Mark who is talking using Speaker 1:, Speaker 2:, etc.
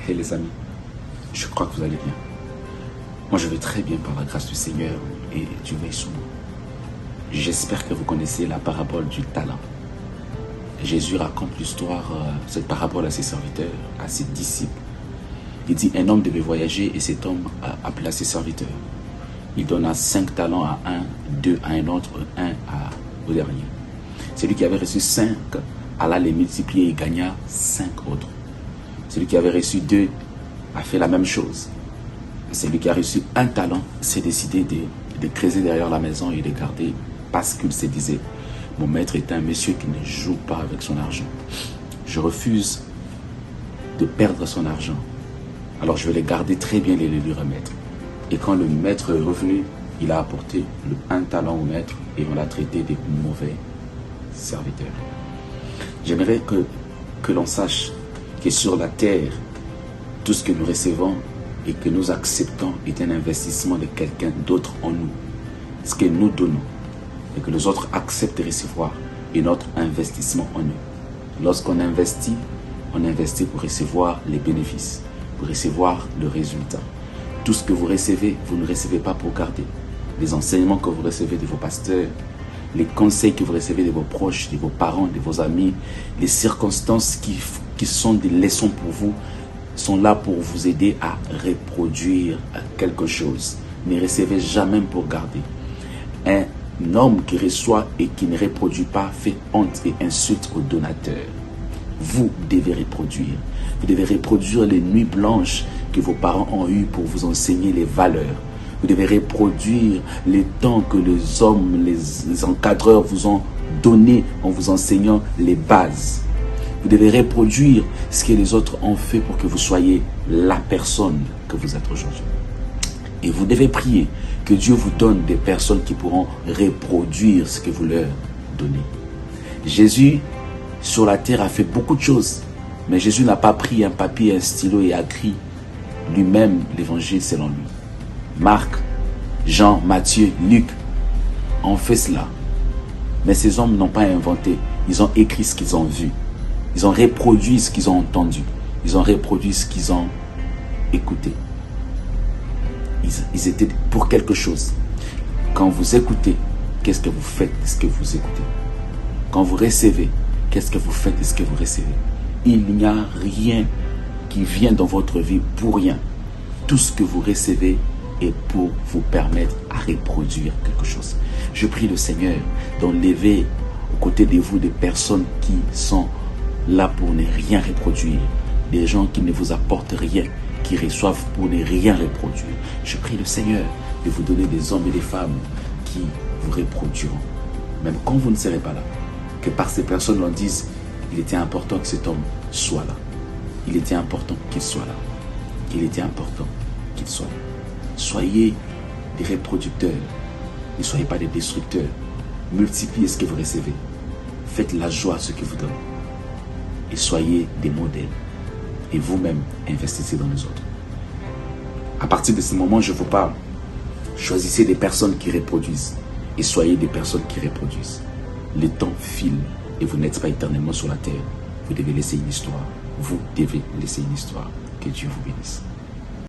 Speaker 1: Hey les amis, je crois que vous allez bien. Moi je vais très bien par la grâce du Seigneur et Dieu veille sur moi. J'espère que vous connaissez la parabole du talent. Jésus raconte l'histoire, cette parabole à ses serviteurs, à ses disciples. Il dit un homme devait voyager et cet homme a appelé à ses serviteurs. Il donna 5 talents à un, 2 à un autre, 1 au dernier. Celui qui avait reçu 5 alla les multiplier et gagna 5 autres. Celui qui avait reçu 2 a fait la même chose. Celui qui a reçu 1 talent s'est décidé de creuser derrière la maison et de garder parce qu'il se disait, mon maître est un monsieur qui ne joue pas avec son argent. Je refuse de perdre son argent. Alors je vais les garder très bien et les lui remettre. Et quand le maître est revenu, il a apporté le 1 talent au maître et on l'a traité de mauvais serviteur. J'aimerais que l'on sache que sur la terre, tout ce que nous recevons et que nous acceptons est un investissement de quelqu'un d'autre en nous. Ce que nous donnons et que les autres acceptent de recevoir est notre investissement en eux. Lorsqu'on investit, on investit pour recevoir les bénéfices, pour recevoir le résultat. Tout ce que vous recevez, vous ne recevez pas pour garder. Les enseignements que vous recevez de vos pasteurs, les conseils que vous recevez de vos proches, de vos parents, de vos amis, les circonstances qui sont des leçons pour vous, sont là pour vous aider à reproduire quelque chose. Ne recevez jamais pour garder. Un homme qui reçoit et qui ne reproduit pas fait honte et insulte au donateur. Vous devez reproduire. Vous devez reproduire les nuits blanches que vos parents ont eues pour vous enseigner les valeurs. Vous devez reproduire les temps que les hommes, les encadreurs vous ont donné en vous enseignant les bases. Vous devez reproduire ce que les autres ont fait pour que vous soyez la personne que vous êtes aujourd'hui. Et vous devez prier que Dieu vous donne des personnes qui pourront reproduire ce que vous leur donnez. Jésus, sur la terre, a fait beaucoup de choses. Mais Jésus n'a pas pris un papier, un stylo et a écrit lui-même l'évangile selon lui. Marc, Jean, Matthieu, Luc ont fait cela. Mais ces hommes n'ont pas inventé. Ils ont écrit ce qu'ils ont vu. Ils ont reproduit ce qu'ils ont entendu. Ils ont reproduit ce qu'ils ont écouté. Ils étaient pour quelque chose. Quand vous écoutez, qu'est-ce que vous faites de ce que vous écoutez? Quand vous recevez, qu'est-ce que vous faites de ce que vous recevez? Il n'y a rien qui vient dans votre vie pour rien. Tout ce que vous recevez est pour vous permettre à reproduire quelque chose. Je prie le Seigneur d'enlever aux côtés de vous des personnes qui sont là pour ne rien reproduire. Des gens qui ne vous apportent rien, qui reçoivent pour ne rien reproduire. Je prie le Seigneur de vous donner des hommes et des femmes qui vous reproduiront. Même quand vous ne serez pas là. Que par ces personnes, on dise, il était important que cet homme soit là. Il était important qu'il soit là. Il était important qu'il soit là. Soyez des reproducteurs. Ne soyez pas des destructeurs. Multipliez ce que vous recevez. Faites la joie à ce que vous donnez. Et soyez des modèles. Et vous-même, investissez dans les autres. À partir de ce moment, je vous parle. Choisissez des personnes qui reproduisent. Et soyez des personnes qui reproduisent. Le temps file et vous n'êtes pas éternellement sur la terre. Vous devez laisser une histoire. Vous devez laisser une histoire. Que Dieu vous bénisse.